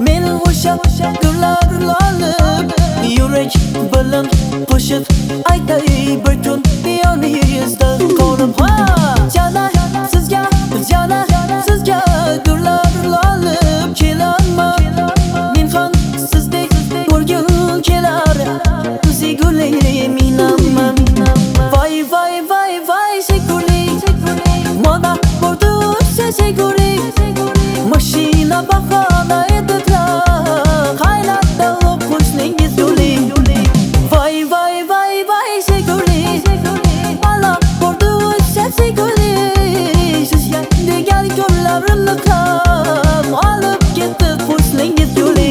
meni o'sha gullar olib yurak bilan qo'shiq aytay bir kun yoningizda qolib. Jana sizga gullar olib kelaman, men ham sizdek ko'rgim kelar, sevgili minaman. Voy voy voy voy sevgili, mana bordi sevgili, mashina bahona edilar, hayratda qo'shningiz yo'li. Voy voy voy voy sevgili, mana bordi sevgili, sizga degan kunlarimni ham olib ketdi qo'shningiz yo'li.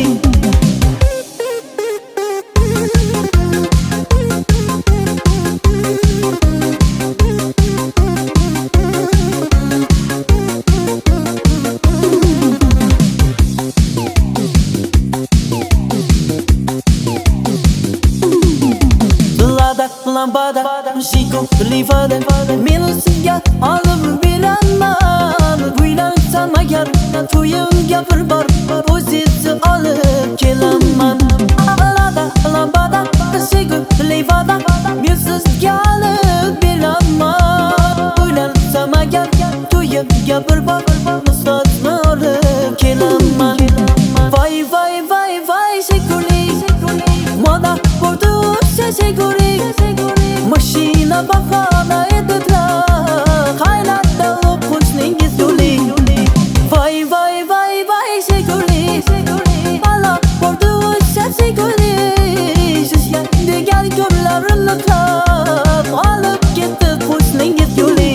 Lambada, musiku livada, meni sizga olib beraman. Uylansan agar to'yimga bir bor o'zingizni olib kelaman. Lambada, musiku livada, men sizga olib beraman. Uylansam agar to'yimga bir bor o'zingizni olib kelaman. Voy voy voy voy sevgili, mana bordi sevgili, mashina bahona edilar, hayratda qo'shningiz yo'li. Voy voy voy voy sevgili, mana bordi sevgili, sizga degan kunlarimni ham olib ketdi qo'shningiz yo'li.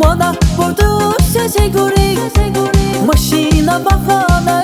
Mana bordi sevgili, mashina bahona